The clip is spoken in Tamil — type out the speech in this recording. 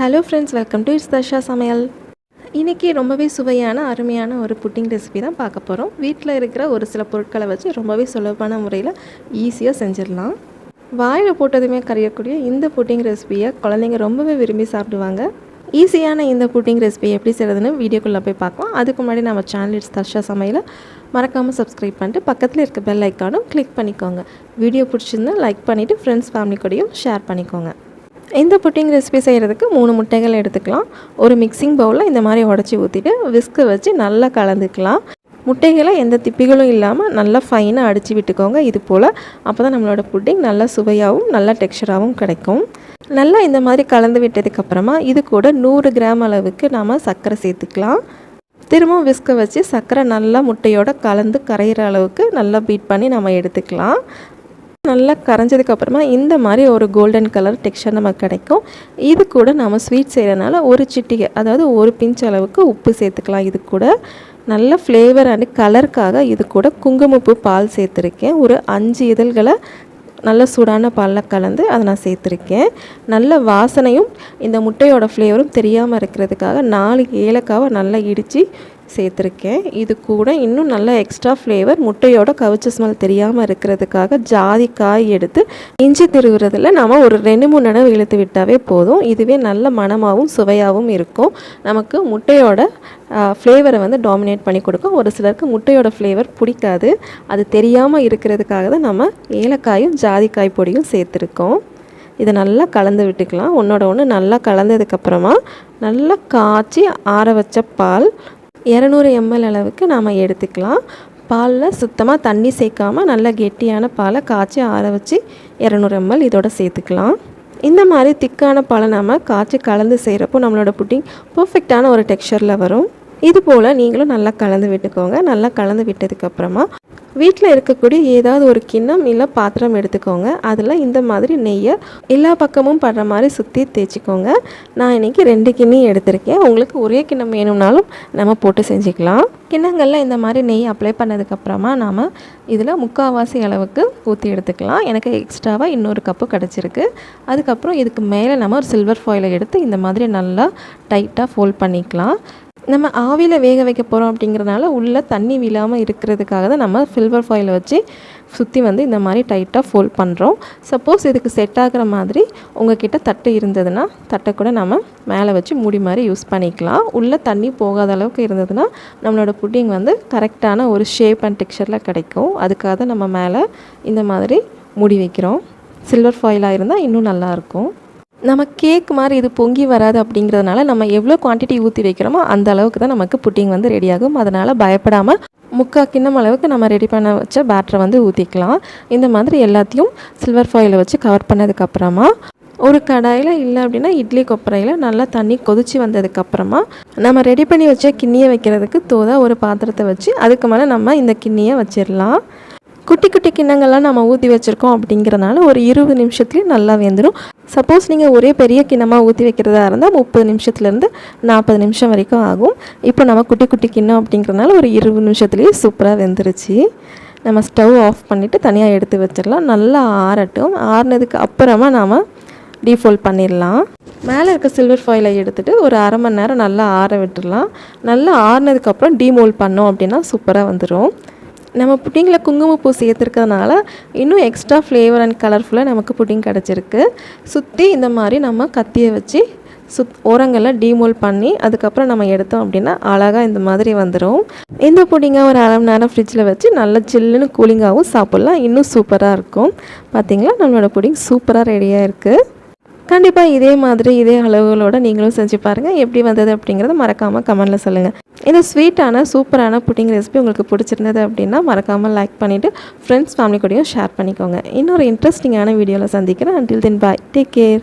Hello friends, welcome to it's Darsha சமையல். இன்றைக்கி ரொம்பவே சுவையான அருமையான ஒரு புட்டிங் ரெசிபி தான் பார்க்க போகிறோம். வீட்டில் இருக்கிற ஒரு சில பொருட்களை வச்சு ரொம்பவே சுலபமான முறையில் ஈஸியாக செஞ்சிடலாம். வாயில் போட்டதுமே கரையக்கூடிய இந்த புட்டிங் ரெசிபியை குழந்தைங்க ரொம்பவே விரும்பி சாப்பிடுவாங்க. ஈஸியான இந்த புட்டிங் ரெசிபி எப்படி செய்கிறதுன்னு வீடியோக்குள்ளே போய் பார்க்கலாம். அதுக்கு முன்னாடி நம்ம சேனல் இட்ஸ் தர்ஷா சமையலை மறக்காமல் சப்ஸ்கிரைப் பண்ணிட்டு பக்கத்தில் இருக்க பெல் ஐக்கானும் கிளிக் பண்ணிக்கோங்க. வீடியோ பிடிச்சிருந்தா லைக் பண்ணிவிட்டு ஃப்ரெண்ட்ஸ் ஃபேமிலி கூடயும் ஷேர் பண்ணிக்கோங்க. இந்த புட்டிங் ரெசிபி செய்கிறதுக்கு 3 முட்டைகள் எடுத்துக்கலாம். ஒரு மிக்சிங் பவுலில் இந்த மாதிரி உடச்சி ஊற்றிட்டு விஸ்கு வச்சு நல்லா கலந்துக்கலாம். முட்டைகளை எந்த திப்பிகளும் இல்லாமல் நல்லா ஃபைனாக அடித்து விட்டுக்கோங்க. இது போல் அப்போ தான் நம்மளோட புட்டிங் நல்லா சுவையாகவும் நல்லா டெக்ஸ்சராகவும் கிடைக்கும். நல்லா இந்த மாதிரி கலந்து விட்டதுக்கப்புறமா இது கூட 100 கிராம் அளவுக்கு நாம் சர்க்கரை சேர்த்துக்கலாம். திரும்பவும் விஸ்கை வச்சு சர்க்கரை நல்லா முட்டையோடு கலந்து கரையிற அளவுக்கு நல்லா பீட் பண்ணி நம்ம எடுத்துக்கலாம். நல்லா கரைஞ்சதுக்கப்புறமா இந்த மாதிரி ஒரு கோல்டன் கலர் டெக்ஸ்சர் நமக்கு கிடைக்கும். இது கூட நம்ம ஸ்வீட் செய்கிறதுனால ஒரு சிட்டிகை, அதாவது ஒரு பிஞ்ச் அளவுக்கு உப்பு சேர்த்துக்கலாம். இது கூட நல்ல ஃப்ளேவர் அண்ட் கலருக்காக இது கூட குங்குமப்பூ பால் சேர்த்துருக்கேன். ஒரு 5 இதழ்களை நல்ல சூடான பாலில் கலந்து அதை நான் சேர்த்துருக்கேன். நல்ல வாசனையும் இந்த முட்டையோட ஃப்ளேவரும் தெரியாமல் இருக்கிறதுக்காக 4 ஏலக்காவை நல்லா இடித்து சேர்த்துருக்கேன். இது கூட இன்னும் நல்ல எக்ஸ்ட்ரா ஃப்ளேவர் முட்டையோட கவிச்ச ஸ்மெல் தெரியாமல் இருக்கிறதுக்காக ஜாதிக்காய் எடுத்து இஞ்சி திருவுறதில் நம்ம ஒரு 2-3 தடவை இழுத்து விட்டாவே போதும். இதுவே நல்ல மணமாகவும் சுவையாகவும் இருக்கும். நமக்கு முட்டையோட ஃப்ளேவரை வந்து டாமினேட் பண்ணி கொடுக்கும். ஒரு சிலருக்கு முட்டையோட ஃப்ளேவர் பிடிக்காது. அது தெரியாமல் இருக்கிறதுக்காக தான் நம்ம ஏலக்காயும் ஜாதிக்காய் பொடியும் சேர்த்துருக்கோம். இதை நல்லா கலந்து விட்டுக்கலாம். ஒன்று நல்லா கலந்ததுக்கப்புறமா நல்லா காய்ச்சி ஆற வச்ச பால் 200 ml அளவுக்கு நாம் எடுத்துக்கலாம். பாலில் சுத்தமாக தண்ணி சேர்க்காமல் நல்ல கெட்டியான பாலை காய்ச்சி ஆற வச்சு 200 ml இதோட சேர்த்துக்கலாம். இந்த மாதிரி திக்கான பாலை நம்ம காய்ச்சி கலந்து செய்கிறப்போ நம்மளோட புட்டிங் பர்ஃபெக்டான ஒரு டெக்ஸ்சரில் வரும். இது போல் நீங்களும் நல்லா கலந்து விட்டுக்கோங்க. நல்லா கலந்து விட்டதுக்கப்புறமா வீட்டில் இருக்கக்கூடிய ஏதாவது ஒரு கிண்ணம் இல்லை பாத்திரம் எடுத்துக்கோங்க. அதில் இந்த மாதிரி நெய்யை எல்லா பக்கமும் படுற மாதிரி சுற்றி தேய்ச்சிக்கோங்க. நான் இன்றைக்கி 2 கிண்ணி எடுத்திருக்கேன். உங்களுக்கு ஒரே கிண்ணம் வேணும்னாலும் நம்ம போட்டு செஞ்சுக்கலாம். கிண்ணங்களில் இந்த மாதிரி நெய் அப்ளை பண்ணதுக்கப்புறமா நாம் இதில் 3/4 அளவுக்கு ஊற்றி எடுத்துக்கலாம். எனக்கு எக்ஸ்ட்ராவாக இன்னொரு கப்பு கிடச்சிருக்கு. அதுக்கப்புறம் இதுக்கு மேலே நம்ம ஒரு சில்வர் ஃபாயிலை எடுத்து இந்த மாதிரி நல்லா டைட்டாக ஃபோல்ட் பண்ணிக்கலாம். நம்ம ஆவியில் வேக வைக்க போகிறோம் அப்படிங்கிறதுனால உள்ளே தண்ணி விழாமல் இருக்கிறதுக்காக தான் நம்ம சில்வர் ஃபாயிலை வச்சு சுற்றி வந்து இந்த மாதிரி டைட்டாக ஃபோல்ட் பண்ணுறோம். சப்போஸ் இதுக்கு செட் ஆகிற மாதிரி உங்கள்கிட்ட தட்டு இருந்ததுன்னா தட்டை கூட நம்ம மேலே வச்சு மூடி மாதிரி யூஸ் பண்ணிக்கலாம். உள்ளே தண்ணி போகாத அளவுக்கு இருந்ததுன்னா நம்மளோட புட்டிங் வந்து கரெக்டான ஒரு ஷேப் அண்ட் டெக்ஸ்சரில் கிடைக்கும். அதுக்காக தான் நம்ம மேலே இந்த மாதிரி மூடி வைக்கிறோம். சில்வர் ஃபாயிலாக இருந்தால் இன்னும் நல்லாயிருக்கும். நம்ம கேக் மாதிரி இது பொங்கி வராது அப்படிங்கிறதுனால நம்ம எவ்வளோ குவான்டிட்டி ஊற்றி வைக்கிறோமோ அந்த அளவுக்கு தான் நமக்கு புட்டிங் வந்து ரெடியாகும். அதனால் பயப்படாமல் 3/4 கிண்ணம் அளவுக்கு நம்ம ரெடி பண்ண வச்ச பேட்டரை வந்து ஊற்றிக்கலாம். இந்த மாதிரி எல்லாத்தையும் சில்வர் ஃபாயிலை வச்சு கவர் பண்ணதுக்கப்புறமா ஒரு கடாயில் இல்லை அப்படின்னா இட்லி கொப்பரையில் நல்லா தண்ணி கொதித்து வந்ததுக்கப்புறமா நம்ம ரெடி பண்ணி வச்ச கிண்ணியை வைக்கிறதுக்கு தோதா ஒரு பாத்திரத்தை வச்சு அதுக்கு மேலே நம்ம இந்த கிண்ணியை வச்சிடலாம். குட்டி குட்டி கிண்ணங்கள்லாம் நம்ம ஊற்றி வச்சுருக்கோம் அப்படிங்கிறனால ஒரு 20 நிமிஷத்துலேயும் நல்லா வெந்துடும். சப்போஸ் நீங்கள் ஒரே பெரிய கிண்ணமாக ஊற்றி வைக்கிறதா இருந்தால் 30 நிமிஷத்துலேருந்து 40 நிமிஷம் வரைக்கும் ஆகும். இப்போ நம்ம குட்டி குட்டி கிண்ணம் அப்படிங்கிறனால ஒரு 20 நிமிஷத்துலேயே சூப்பராக வெந்துருச்சு. நம்ம ஸ்டவ் ஆஃப் பண்ணிவிட்டு தனியாக எடுத்து வச்சிடலாம். நல்லா ஆறட்டும். ஆறுனதுக்கு அப்புறமா நாம் டீஃபோல்ட் பண்ணிடலாம். மேலே இருக்க சில்வர் ஃபாயிலை எடுத்துகிட்டு ஒரு 1/2 மணி நேரம் நல்லா ஆற விட்டுடலாம். நல்லா ஆறுனதுக்கப்புறம் டீமோல்ட் பண்ணோம் அப்படின்னா சூப்பராக வந்துடும். நம்ம புட்டிங்கில் குங்குமப்பூ சேர்த்துருக்கிறதுனால இன்னும் எக்ஸ்ட்ரா ஃப்ளேவர் அண்ட் கலர்ஃபுல்லாக நமக்கு புட்டிங் கிடச்சிருக்கு. சுற்றி இந்த மாதிரி நம்ம கத்தியை வச்சு ஓரங்களில் டீமோல்ட் பண்ணி அதுக்கப்புறம் நம்ம எடுத்தோம் அப்படின்னா அழகாக இந்த மாதிரி வந்துடும். இந்த புட்டிங்கை ஒரு 1/2 மணி நேரம் ஃப்ரிட்ஜில் வச்சு நல்லா சில்லுன்னு கூலிங்காகவும் சாப்பிட்லாம். இன்னும் சூப்பராக இருக்கும். பார்த்திங்களா, நம்மளோட புட்டிங் சூப்பராக ரெடியாக இருக்குது. கண்டிப்பாக இதே மாதிரி இதே அளவுகளோடு நீங்களும் செஞ்சு பாருங்கள். எப்படி வந்தது அப்படிங்கிறத மறக்காமல் கமெண்டில் சொல்லுங்கள். இந்த ஸ்வீட்டான சூப்பரான புட்டிங் ரெசிபி உங்களுக்கு பிடிச்சிருந்தது அப்படின்னா மறக்காமல் லைக் பண்ணிவிட்டு ஃப்ரெண்ட்ஸ் ஃபேமிலி கூடயும் ஷேர் பண்ணிக்கோங்க. இன்னொரு இன்ட்ரெஸ்டிங்கான வீடியோவில் சந்திக்கிறேன். அன்டில் தென் பாய், டேக் கேர்.